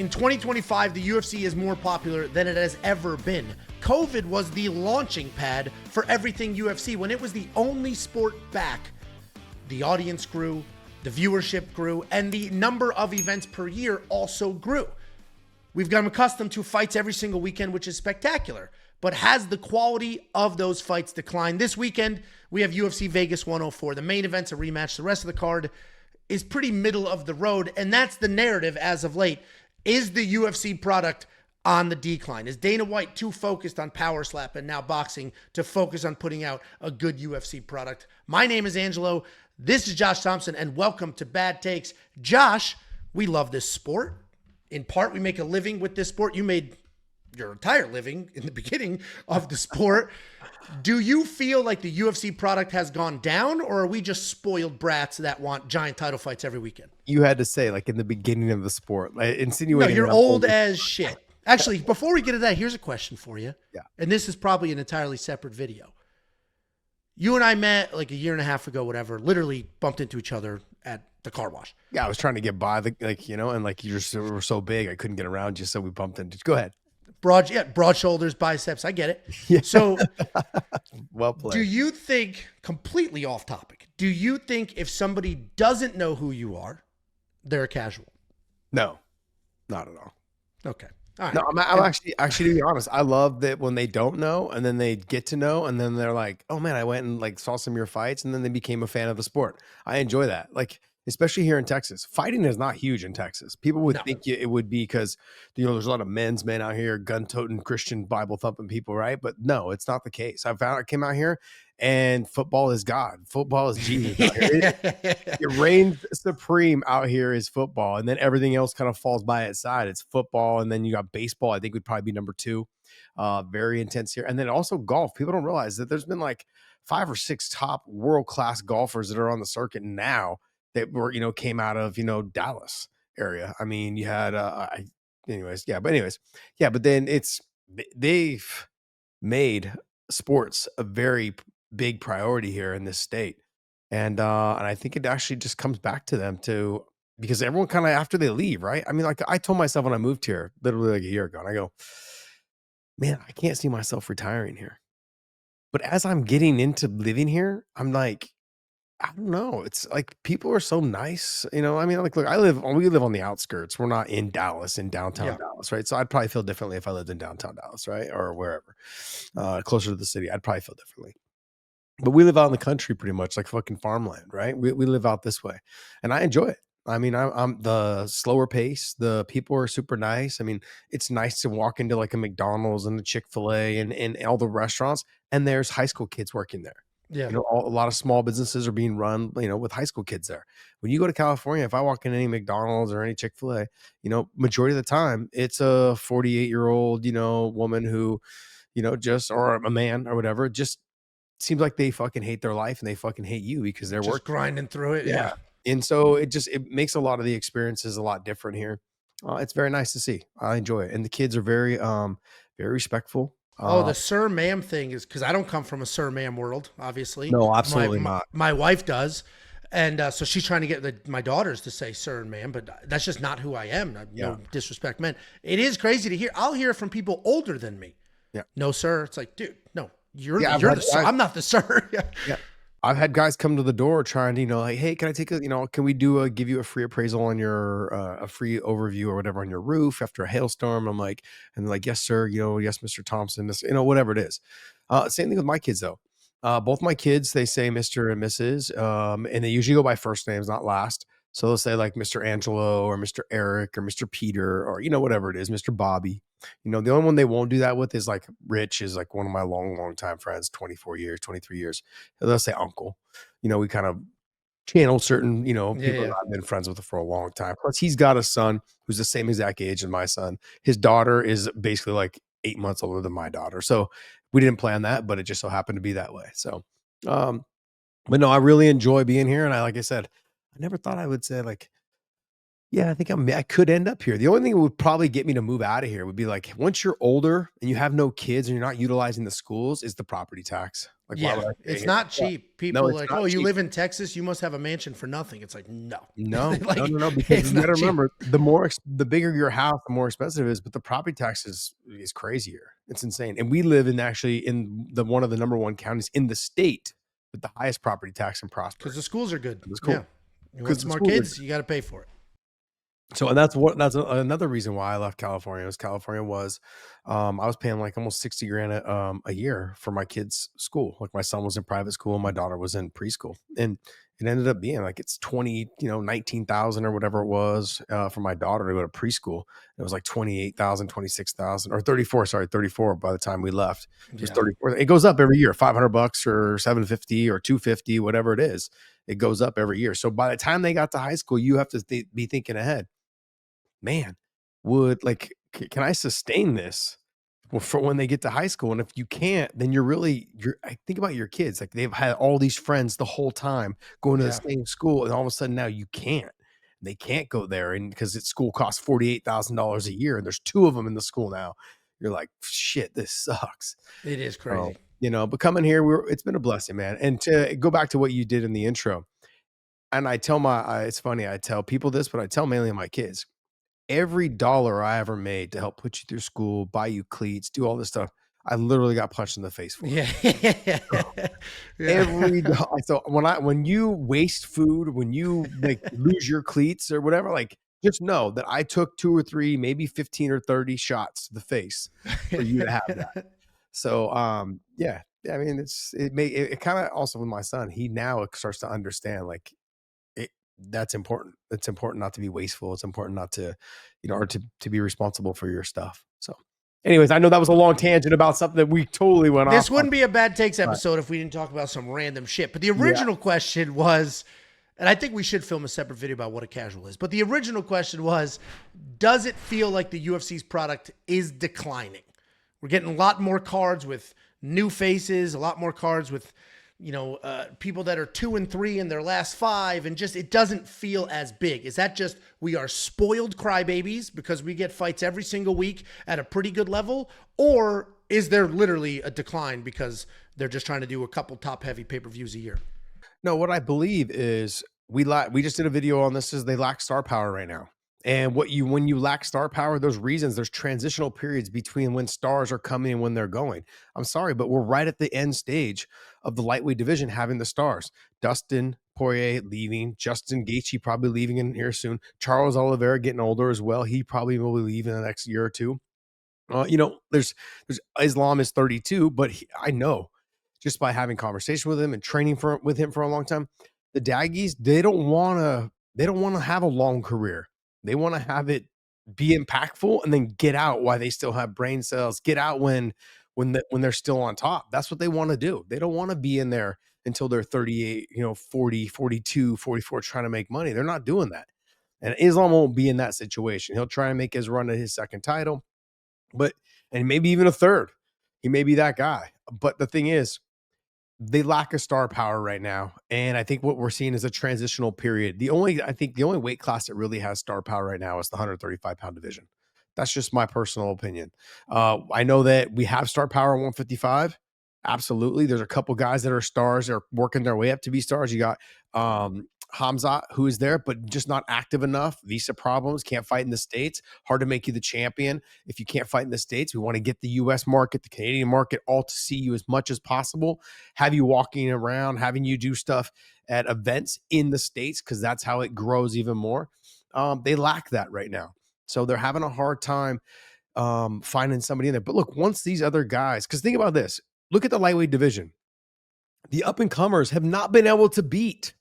In 2025, the UFC is more popular than it has ever been. COVID was the launching pad for everything UFC. When it was the only sport back, the audience grew, the viewership grew, and the number of events per year also grew. We've gotten accustomed to fights every single weekend, which is spectacular. But has the quality of those fights declined? This weekend, we have UFC Vegas 104. The main event's a rematch. The rest of the card is pretty middle of the road, and that's the narrative as of late. Is the UFC product on the decline? Is Dana White too focused on power slap and now boxing to focus on putting out a good UFC product? My name is Angelo. This is Josh Thompson, and welcome to Bad Takes. Josh, we love this sport. In part, we make a living with this sport. You made your entire living in the beginning of the sport. Do you feel like the UFC product has gone down, or are we just spoiled brats that want giant title fights every weekend? You had to say, like, in the beginning of the sport, like, insinuating. No, you're old as shit. Actually, before we get to that, here's a question for you. Yeah. And this is probably an entirely separate video. You and I met like a year and a half ago, whatever, literally bumped into each other at the car wash. Yeah, I was trying to get by, and like you were so big, I couldn't get around you, so we bumped into. Go ahead. Broad shoulders, biceps. I get it. Yeah. So, well played. Do you think, completely off topic, do you think if somebody doesn't know who you are, they're a casual? No, not at all. Okay. All right. No, I'm actually, to be honest, I love that when they don't know and then they get to know and then they're like, oh man, I went and like saw some of your fights and then they became a fan of the sport. I enjoy that. Like, especially here in Texas, fighting is not huge in Texas. People would think it would be because, there's a lot of men's men out here, gun-toting, Christian, Bible-thumping people, right? But no, it's not the case. I came out here and football is God. Football is Jesus out here. It reigns supreme out here is football. And then everything else kind of falls by its side. It's football. And then you got baseball, I think would probably be number 2. Very intense here. And then also golf. People don't realize that there's been like 5 or 6 top world-class golfers that are on the circuit now that were, came out of, Dallas area. I mean, you had, but then they've made sports a very big priority here in this state. And I think it actually just comes back to them because everyone kind of, after they leave, right? I mean, like I told myself when I moved here, literally like a year ago, and I go, man, I can't see myself retiring here. But as I'm getting into living here, I'm like, I don't know. It's like people are so nice, I mean, like, look, we live on the outskirts. We're not in Dallas, in downtown Dallas, right? So I'd probably feel differently if I lived in downtown Dallas, right? Or wherever, closer to the city. I'd probably feel differently. But we live out in the country pretty much, like fucking farmland, right? We live out this way, and I enjoy it. I mean, I'm the slower pace. The people are super nice. I mean, it's nice to walk into like a McDonald's and a Chick-fil-A and all the restaurants, and there's high school kids working there. Yeah. A lot of small businesses are being run, with high school kids there. When you go to California, if I walk in any McDonald's or any Chick-fil-A, majority of the time it's a 48-year-old, woman who, or a man or whatever, just seems like they fucking hate their life and they fucking hate you because they're just grinding through it. Yeah. And so it makes a lot of the experiences a lot different here. It's very nice to see. I enjoy it. And the kids are very, very respectful. The sir ma'am thing is because I don't come from a sir ma'am world, obviously. No, absolutely not. My wife does. And so she's trying to get my daughters to say sir and ma'am, but that's just not who I am. No disrespect, man. It is crazy to hear. I'll hear from people older than me. Yeah. No, sir. It's like, dude, no, you're the sir. I'm not the sir. Yeah. I've had guys come to the door trying to, like, hey, can I take can we give you a free appraisal on your, a free overview or whatever on your roof after a hailstorm? I'm like, and they're like, yes, sir. Yes, Mr. Thompson, this, whatever it is. Same thing with my kids though. Both my kids, they say Mr. and Mrs. And they usually go by first names, not last. So they'll say like Mr. Angelo or Mr. Eric or Mr. Peter or, whatever it is, Mr. Bobby. The only one they won't do that with is like Rich is like one of my long time friends, 24 years, 23 years. They'll say uncle. We kind of channel certain, people that I've been friends with for a long time. Plus he's got a son who's the same exact age as my son. His daughter is basically like 8 months older than my daughter. So we didn't plan that, but it just so happened to be that way. So, but no, I really enjoy being here. And like I said, I never thought I would say like, yeah, I think I could end up here. The only thing that would probably get me to move out of here would be like, once you're older and you have no kids and you're not utilizing the schools, is the property tax. Like, why Yeah, would I stay it's here? not Yeah. cheap. No, People it's like, not oh, you cheap. live in Texas, you must have a mansion for nothing. It's like, no, No, no, like no, no, because it's you gotta not cheap. remember, the bigger your house, the more expensive it is, but the property tax is crazier. It's insane, and we live in actually in the one of the number 1 counties in the state with the highest property tax in Because Prosper. the schools are good. It's Yeah, cool you want because the smart schools are kids, you got to pay for it. so, and that's another reason why I left California. I was paying like almost 60 grand a year for my kids' school. Like my son was in private school, and my daughter was in preschool, and it ended up being like it's 19,000 or whatever it was for my daughter to go to preschool. It was like 28,000, 26,000 or 34. Sorry, 34. By the time we left, it was Yeah, 34. It goes up every year, $500 or 750 or 250, whatever it is. It goes up every year. So by the time they got to high school, you have to be thinking ahead, man, would like, can I sustain this for when they get to high school? And if you can't, then I think about your kids. Like they've had all these friends the whole time going to the yeah. same school. And all of a sudden now you can't, they can't go there. And because its school costs $48,000 a year and there's 2 of them in the school now, you're like, shit, this sucks. It is So, crazy. but coming here, it's been a blessing, man. And to go back to what you did in the intro, and I tell it's funny, I tell people this, but I tell mainly my kids, every dollar I ever made to help put you through school, buy you cleats, do all this stuff, I literally got punched in the face for. Yeah, So, yeah, every dollar. So when you waste food, when you like lose your cleats or whatever, like just know that I took 2 or 3, maybe 15 or 30 shots to the face for you to have that. So yeah, I mean it kind of also with my son, he now starts to understand like it, that's important. It's important not to be wasteful. It's important not to, or to be responsible for your stuff. So, anyways, I know that was a long tangent about something that we totally went off This on. wouldn't be a bad takes But episode if we didn't talk about some random shit. But the yeah, original question was, and I think we should film a separate video about what a casual is. But the original question was, does it feel like the UFC's product is declining? We're getting a lot more cards with new faces, a lot more cards with, people that are 2 and 3 in their last 5, and just it doesn't feel as big. Is that just we are spoiled crybabies because we get fights every single week at a pretty good level, or is there literally a decline because they're just trying to do a couple top heavy pay-per-views a year? no, what I believe is we just did a video on this, is they lack star power right now. And when you lack star power, there's transitional periods between when stars are coming and when they're going. I'm sorry, but we're right at the end stage of the lightweight division having the stars. Dustin Poirier leaving, Justin Gaethje probably leaving in here soon. Charles Oliveira getting older as well. He probably will leave in the next year or two. There's Islam is 32, but I know just by having conversation with him and training with him for a long time, the Daggies, they don't want to have a long career. They want to have it be impactful and then get out while they still have brain cells. Get out when they're still on top. That's what they want to do. They don't want to be in there until they're 38, 40, 42, 44 trying to make money. They're not doing that. And Islam won't be in that situation. He'll try and make his run at his second title, but and maybe even a third. He may be that guy. But the thing is, they lack a star power right now. And I think what we're seeing is a transitional period. I think the only weight class that really has star power right now is the 135-pound division. That's just my personal opinion. I know that we have star power at 155. Absolutely. There's a couple guys that are stars. They're working their way up to be stars. You got Hamzat, who is there, but just not active enough. Visa problems, can't fight in the States. Hard to make you the champion if you can't fight in the States. We want to get the US market, the Canadian market, all to see you as much as possible. Have you walking around, having you do stuff at events in the States, because that's how it grows even more. They lack that right now. So they're having a hard time finding somebody in there. But look, once these other guys, because think about this, look at the lightweight division. The up and comers have not been able to beat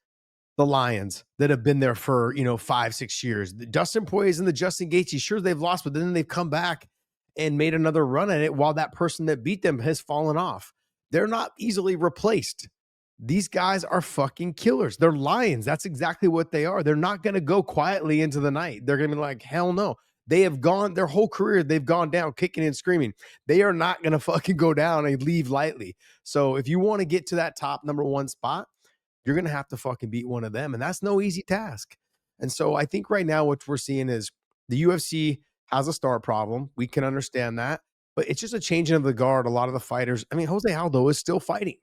the Lions that have been there for 5-6 years. The Dustin Poirier and the Justin Gaethje, sure, they've lost, but then they've come back and made another run at it while that person that beat them has fallen off. They're not easily replaced. These guys are fucking killers. They're lions. That's exactly what they are. They're not going to go quietly into the night. They're going to be like, hell no. They have gone their whole career. They've gone down kicking and screaming. They are not going to fucking go down and leave lightly. So if you want to get to that top number 1 spot, you're going to have to fucking beat one of them. And that's no easy task. And so I think right now what we're seeing is the UFC has a star problem. We can understand that, but it's just a changing of the guard. A lot of the fighters, I mean, Jose Aldo is still fighting.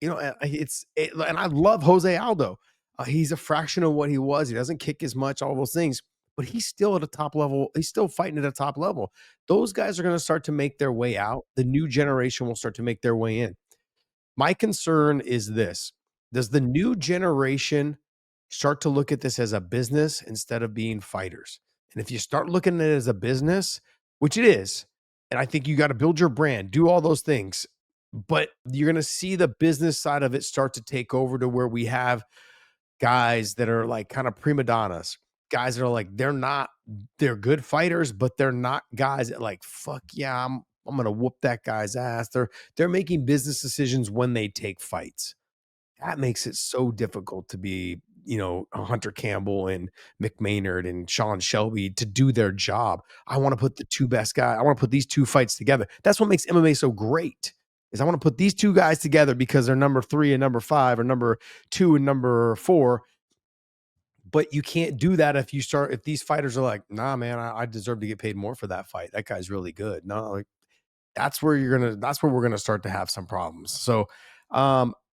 You know, and I love Jose Aldo. He's a fraction of what he was. He doesn't kick as much, all those things, but he's still at a top level. He's still fighting at a top level. Those guys are going to start to make their way out. The new generation will start to make their way in. My concern is this: does the new generation start to look at this as a business instead of being fighters? And if you start looking at it as a business, which it is, and I think you got to build your brand, do all those things, but you're going to see the business side of it start to take over to where we have guys that are like kind of prima donnas, guys that are like, they're good fighters, but they're not guys that like, fuck yeah, I'm going to whoop that guy's ass. They're making business decisions when they take fights. That makes it so difficult to be, a Hunter Campbell and McMaynard and Sean Shelby to do their job. I want to put the two best guys. I want to put these two fights together. That's what makes MMA so great. Is I want to put these two guys together because they're number 3 and number 5 or number 2 and number 4. But you can't do that if these fighters are like, nah, man, I deserve to get paid more for that fight. That guy's really good. No, like that's where we're gonna start to have some problems. So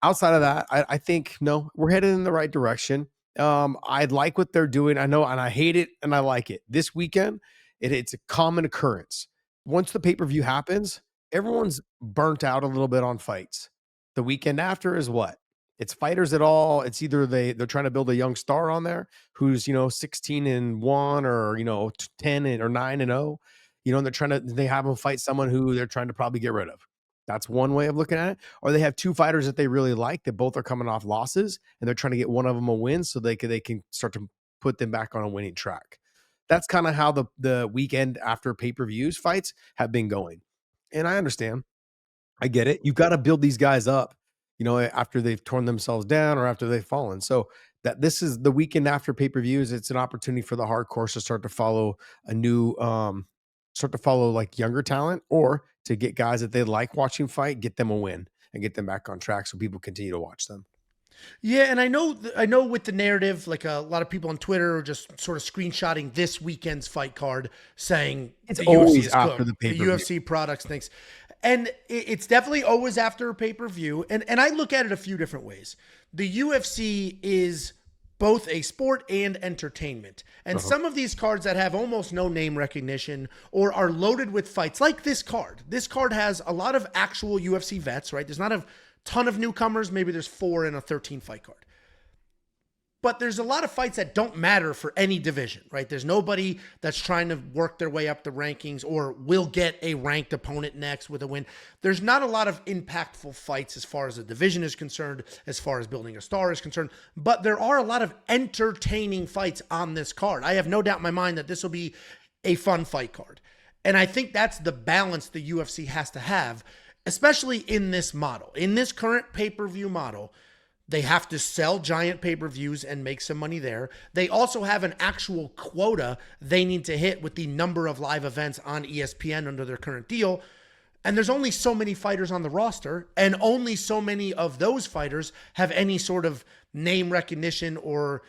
outside of that, I think no, we're headed in the right direction. I like what they're doing. I know, and I hate it and I like it. This weekend, it's a common occurrence. Once the pay-per-view happens, everyone's burnt out a little bit on fights. The weekend after is what? It's fighters at all. It's either they're trying to build a young star on there who's 16-1 or 10 or 9-0. And they have them fight someone who they're trying to probably get rid of. That's one way of looking at it. Or they have two fighters that they really like that both are coming off losses and they're trying to get one of them a win so they can start to put them back on a winning track. That's kind of how the weekend after pay-per-views fights have been going. And I understand. I get it. You've got to build these guys up, after they've torn themselves down or after they've fallen. So that this is the weekend after pay-per-views. It's an opportunity for the hardcore to start to follow like younger talent, or to get guys that they like watching fight, get them a win and get them back on track so people continue to watch them. Yeah, and I know with the narrative, like a lot of people on Twitter are just sort of screenshotting this weekend's fight card saying It's the always UFC is after cooked, the pay-per-view. UFC products things. And it's definitely always after a pay-per-view. And I look at it a few different ways. The UFC is both a sport and entertainment. And some of these cards that have almost no name recognition or are loaded with fights, like this card. This card has a lot of actual UFC vets, right? There's not a ton of newcomers. Maybe there's 4 in a 13 fight card. But there's a lot of fights that don't matter for any division, right? There's nobody that's trying to work their way up the rankings or will get a ranked opponent next with a win. There's not a lot of impactful fights as far as the division is concerned, as far as building a star is concerned. But there are a lot of entertaining fights on this card. I have no doubt in my mind that this will be a fun fight card. And I think that's the balance the UFC has to have, especially in this model. In this current pay-per-view model, they have to sell giant pay-per-views and make some money there. They also have an actual quota they need to hit with the number of live events on ESPN under their current deal. And there's only so many fighters on the roster, and only so many of those fighters have any sort of name recognition or,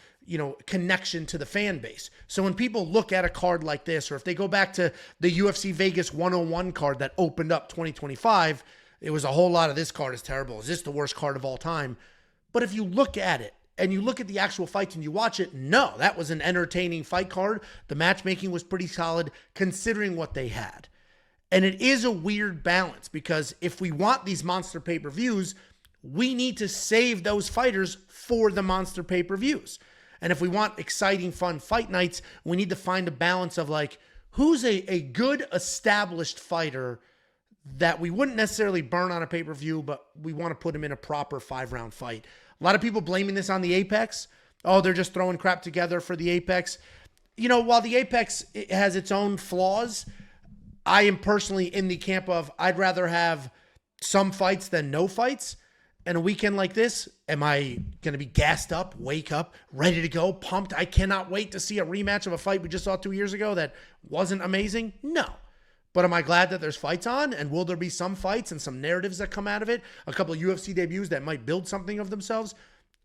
connection to the fan base. So when people look at a card like this, or if they go back to the UFC Vegas 101 card that opened up 2025, it was a whole lot of this card is terrible. Is this the worst card of all time? But if you look at it and you look at the actual fights and you watch it, no, that was an entertaining fight card. The matchmaking was pretty solid considering what they had. And it is a weird balance because if we want these monster pay-per-views, we need to save those fighters for the monster pay-per-views. And if we want exciting, fun fight nights, we need to find a balance of like, who's a good established fighter that we wouldn't necessarily burn on a pay-per-view, but we want to put him in a proper 5-round fight. A lot of people blaming this on the Apex. Oh, they're just throwing crap together for the Apex. While the Apex has its own flaws, I am personally in the camp of I'd rather have some fights than no fights. And a weekend like this, am I going to be gassed up, wake up, ready to go, pumped? I cannot wait to see a rematch of a fight we just saw 2 years ago that wasn't amazing. No. But am I glad that there's fights on? And will there be some fights and some narratives that come out of it? A couple of UFC debuts that might build something of themselves?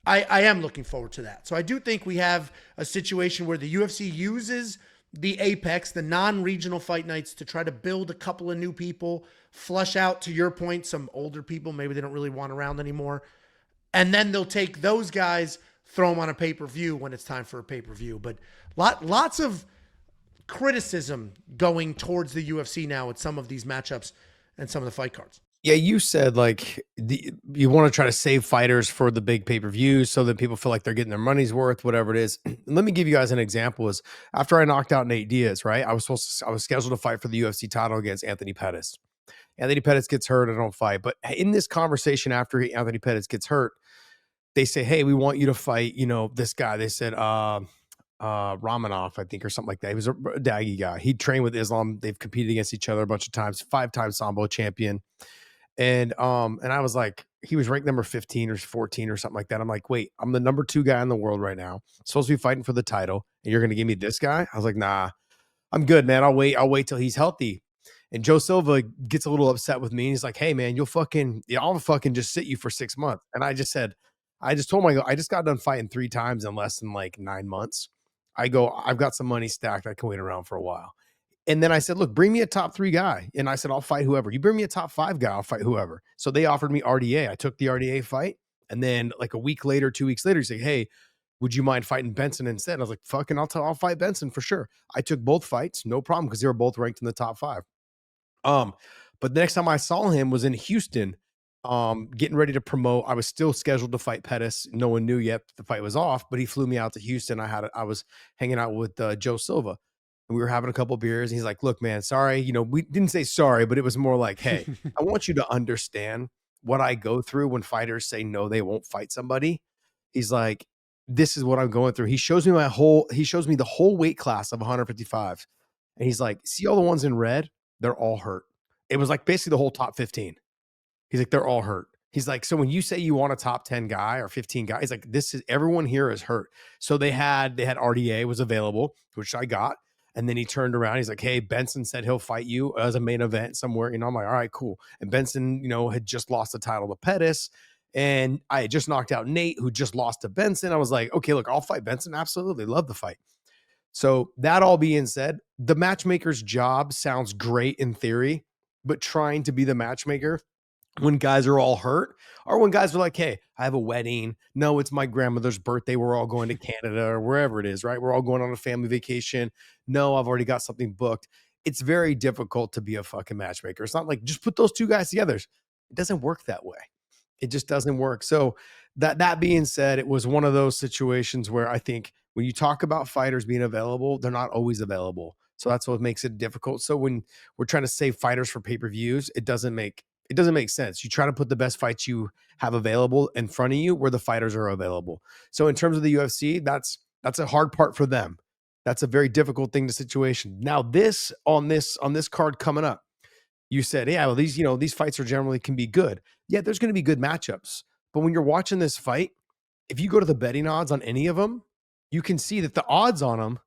I am looking forward to that. So I do think we have a situation where the UFC uses the Apex, the non-regional fight nights, to try to build a couple of new people, flush out, to your point, some older people maybe they don't really want around anymore. And then they'll take those guys, throw them on a pay-per-view when it's time for a pay-per-view. But lots of criticism going towards the UFC now at some of these matchups and some of the fight cards. Yeah, you said like you want to try to save fighters for the big pay-per-views so that people feel like they're getting their money's worth, whatever it is. Let me give you guys an example. Is after I knocked out Nate Diaz, right? I was scheduled to fight for the UFC title against Anthony Pettis. Anthony Pettis gets hurt, I don't fight. But in this conversation after Anthony Pettis gets hurt, they say, "Hey, we want you to fight, this guy." They said Ramanov, I think, or something like that. He was a Daggy guy. He trained with Islam. They've competed against each other a bunch of times, 5-time Sambo champion. And I was like, he was ranked number 15 or 14 or something like that. I'm like, wait, I'm the number 2 guy in the world right now, supposed to be fighting for the title, and you're gonna give me this guy? I was like, nah, I'm good, man. I'll wait till he's healthy. And Joe Silva gets a little upset with me. And he's like, hey man, I'll fucking just sit you for 6 months. And I just told him, I just got done fighting 3 times in less than like 9 months. I've got some money stacked. I can wait around for a while. And then I said, look, bring me a top 3 guy. And I said, I'll fight whoever. You bring me a top 5 guy, I'll fight whoever. So they offered me RDA. I took the RDA fight. And then like a week later, 2 weeks later, he said, hey, would you mind fighting Benson instead? I was like, fucking, I'll fight Benson for sure. I took both fights, no problem, because they were both ranked in the top 5. But the next time I saw him was in Houston, getting ready to promote. I was still scheduled to fight Pettis. No one knew yet the fight was off, but he flew me out to Houston. I was hanging out with Joe Silva. And we were having a couple beers. And he's like, look, man, sorry. We didn't say sorry, but it was more like, hey, I want you to understand what I go through when fighters say no, they won't fight somebody. He's like, this is what I'm going through. He shows me the whole weight class of 155. And he's like, see all the ones in red? They're all hurt. It was like basically the whole top 15. He's like, they're all hurt. He's like, so when you say you want a top 10 guy or 15 guys, like everyone here is hurt. So they had RDA was available, which I got. And then he turned around. He's like, hey, Benson said he'll fight you as a main event somewhere. I'm like, all right, cool. And Benson, had just lost the title to Pettis. And I had just knocked out Nate, who just lost to Benson. I was like, okay, look, I'll fight Benson. Absolutely. Love the fight. So that all being said, the matchmaker's job sounds great in theory, but trying to be the matchmaker when guys are all hurt, or when guys are like, hey, I have a wedding. No, it's my grandmother's birthday. We're all going to Canada or wherever it is, right? We're all going on a family vacation. No, I've already got something booked. It's very difficult to be a fucking matchmaker. It's not like just put those 2 guys together. It doesn't work that way. It just doesn't work. So that being said, it was one of those situations where I think when you talk about fighters being available, they're not always available. So that's what makes it difficult. So when we're trying to save fighters for pay-per-views, it doesn't make sense. You try to put the best fights you have available in front of you where the fighters are available. So in terms of the UFC, that's a hard part for them. That's a very difficult thing to situation. Now on this card coming up, you said, yeah, well, these fights can be good. Yeah, there's going to be good matchups. But when you're watching this fight, if you go to the betting odds on any of them, you can see that the odds on them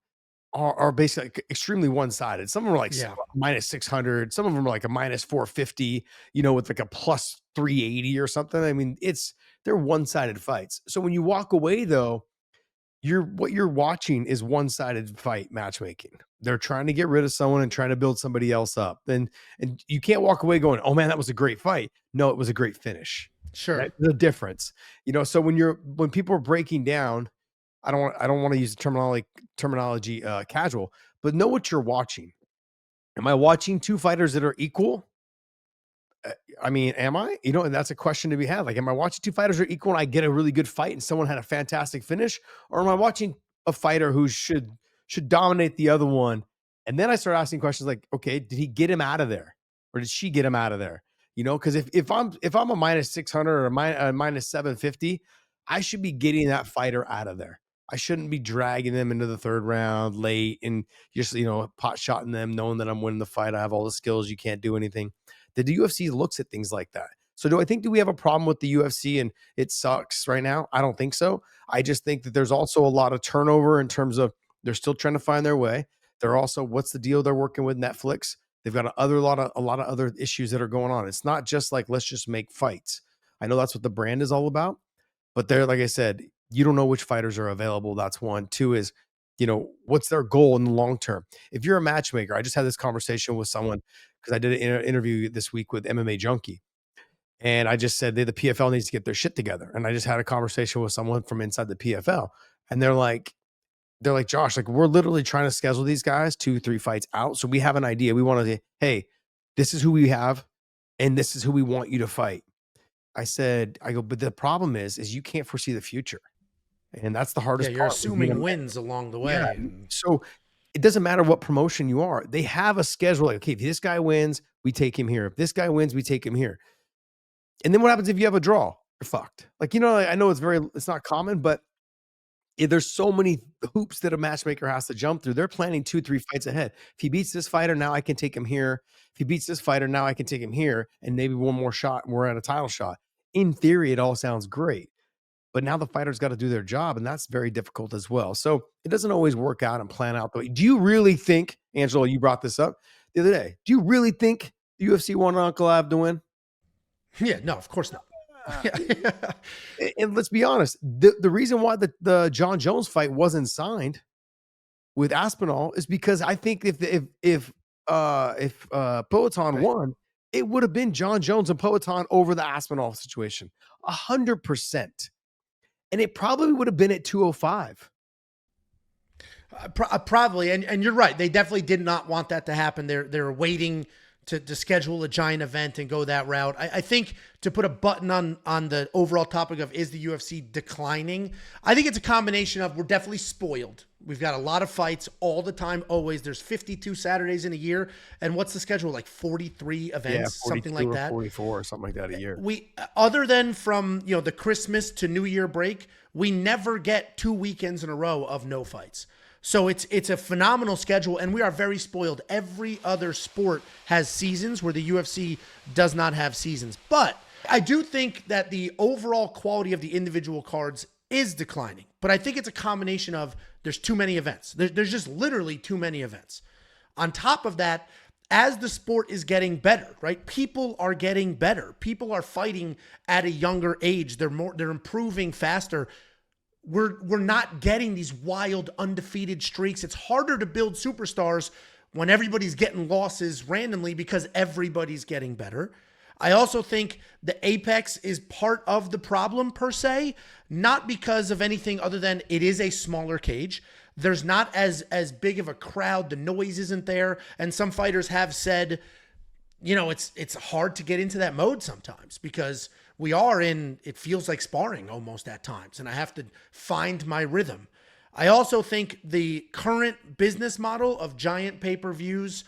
are basically extremely one-sided. Some of them are like minus 600. Some of them are like a minus 450, with like a plus 380 or something. I mean, they're one-sided fights. So when you walk away though, what you're watching is one-sided fight matchmaking. They're trying to get rid of someone and trying to build somebody else up. And you can't walk away going, oh man, that was a great fight. No, it was a great finish. Sure. That's the difference. So when people are breaking down, I don't want to use the terminology casual, but know what you're watching. Am I watching 2 fighters that are equal? I mean, am I? And that's a question to be had. Like, am I watching 2 fighters that are equal and I get a really good fight and someone had a fantastic finish? Or am I watching a fighter who should dominate the other one? And then I start asking questions like, okay, did he get him out of there? Or did she get him out of there? Because if I'm a minus 600 or a minus 750, I should be getting that fighter out of there. I shouldn't be dragging them into the 3rd round late and just, pot shotting them, knowing that I'm winning the fight. I have all the skills. You can't do anything. The UFC looks at things like that. So do we have a problem with the UFC and it sucks right now? I don't think so. I just think that there's also a lot of turnover in terms of they're still trying to find their way. They're also, what's the deal they're working with Netflix? They've got a lot of other issues that are going on. It's not just like, let's just make fights. I know that's what the brand is all about, but they're, like I said, you don't know which fighters are available. That's one. 2 is, what's their goal in the long term? If you're a matchmaker, I just had this conversation with someone because I did an interview this week with MMA Junkie. And I just said, the PFL needs to get their shit together. And I just had a conversation with someone from inside the PFL. And they're like, Josh, like, we're literally trying to schedule these guys 2-3 fights out. So we have an idea. We want to say, hey, this is who we have, and this is who we want you to fight. I go, but the problem is you can't foresee the future. And that's the hardest you're part. assuming wins along the way. Yeah. So it doesn't matter what promotion you are. They have a schedule. Like, okay, if this guy wins, we take him here. If this guy wins, we take him here. And then what happens if you have a draw? You're fucked. Like, I know it's not common, but there's so many hoops that a matchmaker has to jump through. They're planning 2-3 fights ahead. If he beats this fighter, now I can take him here. If he beats this fighter, now I can take him here. And maybe one more shot and we're at a title shot. In theory, it all sounds great. But now the fighter's got to do their job, and that's very difficult as well. So it doesn't always work out and plan out the way. Do you really think, Angela, you brought this up the other day, do you really think the UFC wanted Uncle Ab to win? Yeah, no, of course not. And let's be honest, the reason why the John Jones fight wasn't signed with Aspinall is because I think if Poatan won, it would have been John Jones and Poatan over the Aspinall situation, 100%. And it probably would have been at 205. Probably, and you're right. They definitely did not want that to happen. They're waiting to schedule a giant event and go that route. I think to put a button on the overall topic of is the UFC declining, I think it's a combination of we're definitely spoiled. We've got a lot of fights all the time, always. There's 52 Saturdays in a year. And what's the schedule? Like 43 events, something like that. 44 or something like that a year. We, other than from, the Christmas to New Year break, we never get 2 weekends in a row of no fights. So it's a phenomenal schedule, and we are very spoiled. Every other sport has seasons where the UFC does not have seasons. But I do think that the overall quality of the individual cards is declining. But I think it's a combination of there's too many events. There's just literally too many events. On top of that, as the sport is getting better, right? People are getting better. People are fighting at a younger age. They're improving faster. We're not getting these wild undefeated streaks. It's harder to build superstars when everybody's getting losses randomly because everybody's getting better. I also think the Apex is part of the problem per se, not because of anything other than it is a smaller cage. There's not as big of a crowd. The noise isn't there. And some fighters have said, it's hard to get into that mode sometimes because we are it feels like sparring almost at times, and I have to find my rhythm. I also think the current business model of giant pay-per-views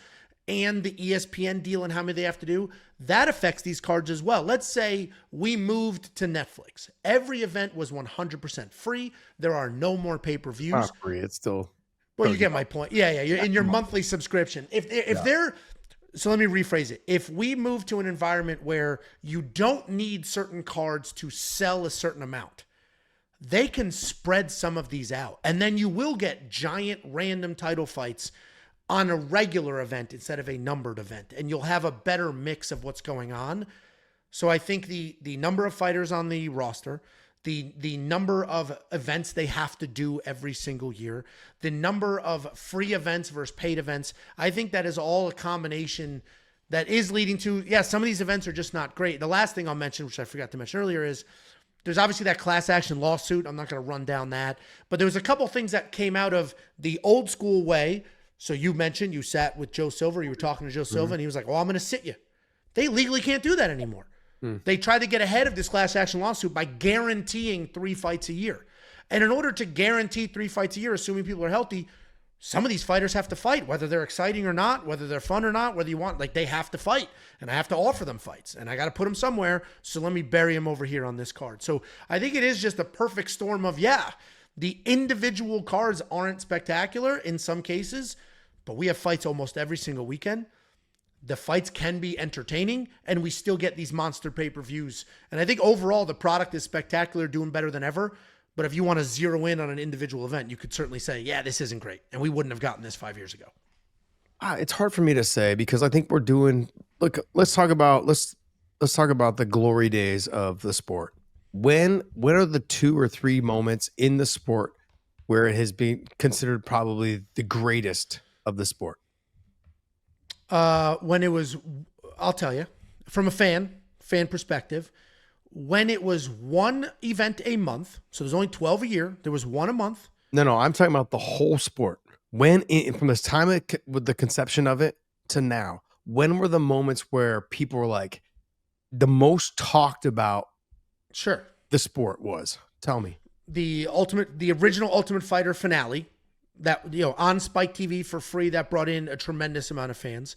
and the ESPN deal and how many they have to do, that affects these cards as well. Let's say we moved to Netflix. Every event was 100% free. There are no more pay-per-views. Not free. It's still... Well, you get my point. Yeah. You're in your monthly subscription. So let me rephrase it. If we move to an environment where you don't need certain cards to sell a certain amount, they can spread some of these out. And then you will get giant random title fights on a regular event instead of a numbered event. And you'll have a better mix of what's going on. So I think the number of fighters on the roster, the number of events they have to do every single year, the number of free events versus paid events, I think that is all a combination that is leading to, some of these events are just not great. The last thing I'll mention, which I forgot to mention earlier, is there's obviously that class action lawsuit. I'm not going to run down that. But there was a couple things that came out of the old school way. So you mentioned you sat with Joe Silva. You were talking to Joe Silva, and he was like, well, I'm going to sit you. They legally can't do that anymore. They tried to get ahead of this class action lawsuit by guaranteeing 3 fights a year. And in order to guarantee 3 fights a year, assuming people are healthy, some of these fighters have to fight, whether they're exciting or not, whether they're fun or not, whether you want, they have to fight. And I have to offer them fights. And I got to put them somewhere, so let me bury them over here on this card. So I think it is just a perfect storm of, the individual cards aren't spectacular in some cases, but we have fights almost every single weekend. The fights can be entertaining, and we still get these monster pay-per-views. And I think overall the product is spectacular, doing better than ever. But if you want to zero in on an individual event, you could certainly say, this isn't great. And we wouldn't have gotten this 5 years ago. It's hard for me to say because I think we're doing, let's talk about the glory days of the sport. When are the 2 or 3 moments in the sport where it has been considered probably the greatest of the sport? When it was, I'll tell you, from a fan, fan perspective, when it was one event a month, so there's only 12 a year, there was one a month. No, I'm talking about the whole sport. From this time with the conception of it to now, when were the moments where people were like, the most talked about Sure. the sport was? Tell me. The original Ultimate Fighter finale that, on Spike TV for free, that brought in a tremendous amount of fans.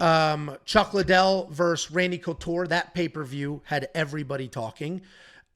Chuck Liddell versus Randy Couture, that pay-per-view had everybody talking.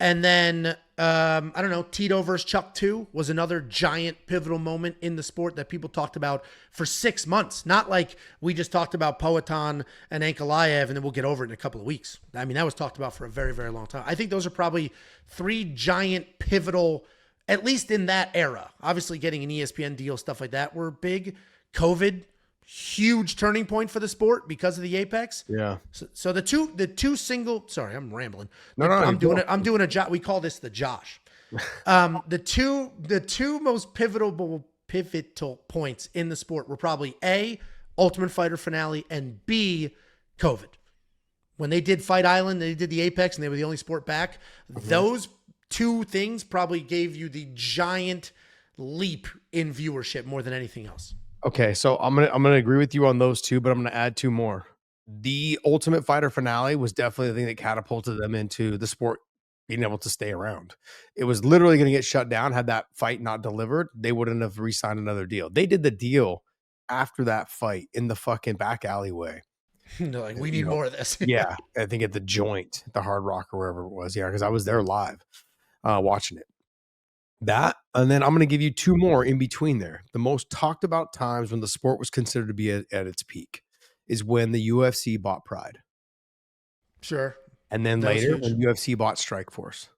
And then, I don't know, Tito versus Chuck 2 was another giant pivotal moment in the sport that people talked about for 6 months. Not like we just talked about Poatan and Ankalaev and then we'll get over it in a couple of weeks. I mean, that was talked about for a very, very long time. I think those are probably 3 giant pivotal, at least in that era. Obviously getting an ESPN deal, stuff like that were big. COVID, huge turning point for the sport because of the Apex. Yeah. So the two single, sorry, I'm rambling. No, I'm doing a job. We call this the Josh. The two most pivotal points in the sport were probably A, Ultimate Fighter finale, and B, COVID. When they did Fight Island, they did the Apex, and they were the only sport back. Mm-hmm. Those 2 things probably gave you the giant leap in viewership more than anything else. Okay, so I'm gonna agree with you on those 2, but I'm gonna add 2 more. The Ultimate Fighter finale was definitely the thing that catapulted them into the sport being able to stay around. It was literally going to get shut down had that fight not delivered. They wouldn't have re-signed another deal. They did the deal after that fight in the fucking back alleyway. They're like, we need more of this. Yeah, I think at the Joint, the Hard Rock or wherever it was. Yeah, because I was there live watching it. That, and then I'm going to give you 2 more in between there. The most talked about times when the sport was considered to be at its peak is when the UFC bought Pride. Sure. And then later when UFC bought Strikeforce.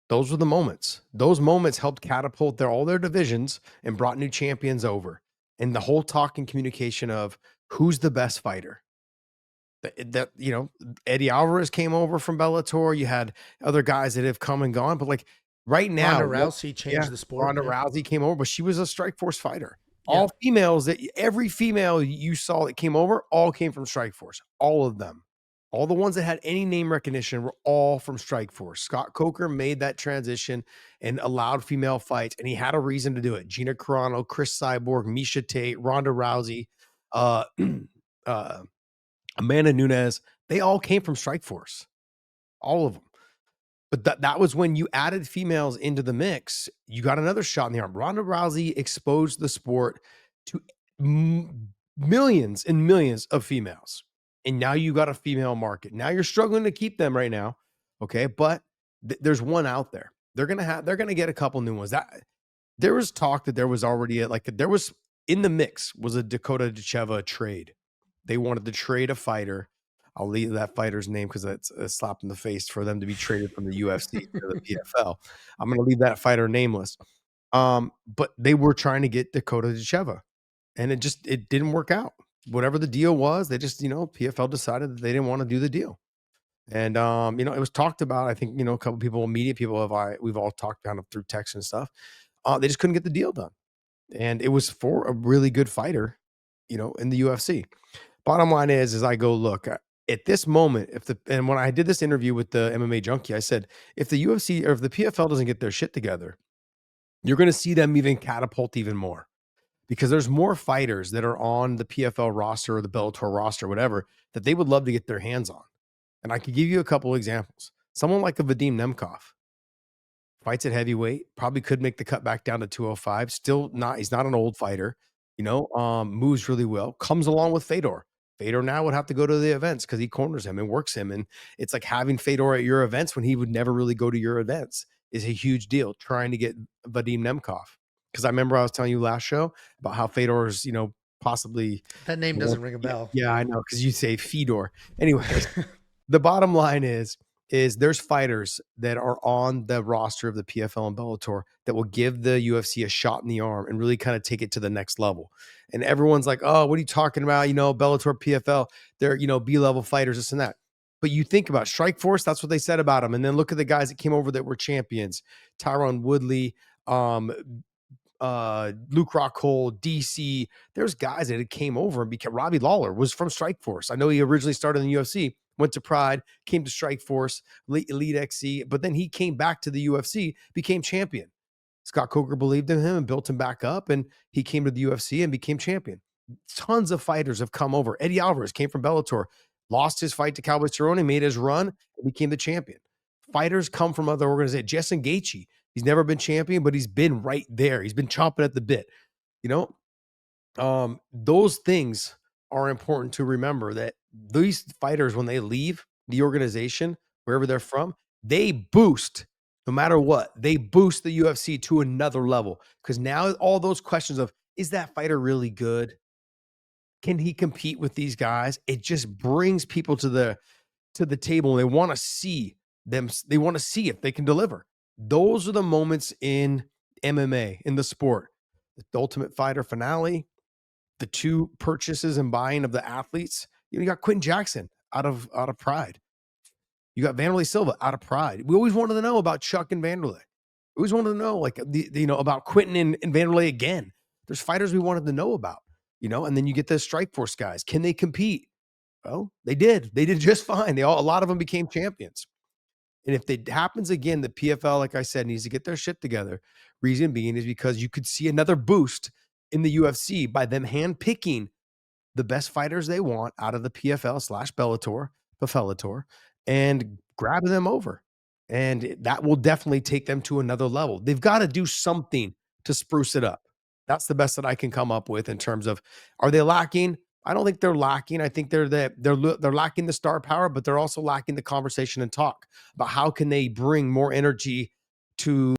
Those were the moments. Those moments helped catapult all their divisions and brought new champions over. And the whole talk and communication of who's the best fighter. That Eddie Alvarez came over from Bellator. You had other guys that have come and gone, but like right now, Ronda Rousey changed the sport. Ronda Rousey came over, but she was a Strikeforce fighter. Yeah. All females, every female you saw that came over, all came from Strikeforce. All of them. All the ones that had any name recognition were all from Strikeforce. Scott Coker made that transition and allowed female fights, and he had a reason to do it. Gina Carano, Chris Cyborg, Miesha Tate, Ronda Rousey, Amanda Nunes, they all came from Strikeforce. All of them. But that was when you added females into the mix, you got another shot in the arm. Ronda Rousey exposed the sport to millions and millions of females. And now you got a female market. Now you're struggling to keep them right now. Okay. But there's one out there. They're going to get a couple new ones. There was talk that there was already there was in the mix was a Dakota Dacheva trade. They wanted to trade a fighter. I'll leave that fighter's name because that's a slap in the face for them to be traded from the UFC to the PFL. I'm going to leave that fighter nameless. But they were trying to get Dakota Dacheva, and it didn't work out. Whatever the deal was, they just, PFL decided that they didn't want to do the deal. And, it was talked about. I think, a couple people, media people we've all talked kind of through text and stuff. They just couldn't get the deal done. And it was for a really good fighter, in the UFC. Bottom line is I go, look, at this moment, and when I did this interview with the MMA Junkie, I said, if the UFC or if the PFL doesn't get their shit together, you're going to see them even catapult even more, because there's more fighters that are on the PFL roster or the Bellator roster, whatever, that they would love to get their hands on. And I could give you a couple of examples. Someone like a Vadim Nemkov fights at heavyweight, probably could make the cut back down to 205. He's not an old fighter, moves really well, comes along with Fedor. Fedor now would have to go to the events because he corners him and works him. And it's like having Fedor at your events when he would never really go to your events is a huge deal, trying to get Vadim Nemkov. Because I remember I was telling you last show about how Fedor's, possibly... That name doesn't ring a bell. Yeah, I know, because you say Fedor. Anyways, the bottom line is there's fighters that are on the roster of the PFL and Bellator that will give the UFC a shot in the arm and really kind of take it to the next level. And everyone's like, oh, what are you talking about? Bellator, PFL, they're, B-level fighters, this and that. But you think about Strikeforce, that's what they said about them. And then look at the guys that came over that were champions. Tyron Woodley, Luke Rockhold, DC. There's guys that came over and became. Robbie Lawler was from Strikeforce. I know he originally started in the UFC, went to Pride, came to Strikeforce, Elite XC, but then he came back to the UFC, became champion. Scott Coker believed in him and built him back up, and he came to the UFC and became champion. Tons of fighters have come over. Eddie Alvarez came from Bellator, lost his fight to Cowboy Cerrone, made his run, and became the champion. Fighters come from other organizations. Justin Gaethje, he's never been champion, but he's been right there. He's been chomping at the bit. Those things are important to remember, that these fighters, when they leave the organization, wherever they're from, they boost, no matter what, they boost the UFC to another level. Because now all those questions of, is that fighter really good? Can he compete with these guys? It just brings people to the table, and they want to see them. They want to see if they can deliver. Those are the moments in MMA, in the sport. The Ultimate Fighter finale, the 2 purchases and buying of the athletes. You got Quentin Jackson out of Pride. You got Vanderlei Silva out of Pride. We always wanted to know about Chuck and Vanderlei. We always wanted to know, like, about Quentin and Vanderlei again. There's fighters we wanted to know about, and then you get the Strikeforce guys. Can they compete? Well, they did. They did just fine. A lot of them became champions. And if it happens again, the PFL, like I said, needs to get their shit together. Reason being is because you could see another boost in the UFC by them handpicking the best fighters they want out of the PFL/Bellator, and grabbing them over. And that will definitely take them to another level. They've got to do something to spruce it up. That's the best that I can come up with in terms of, are they lacking? I don't think they're lacking. I think they're lacking the star power, but they're also lacking the conversation and talk about how can they bring more energy to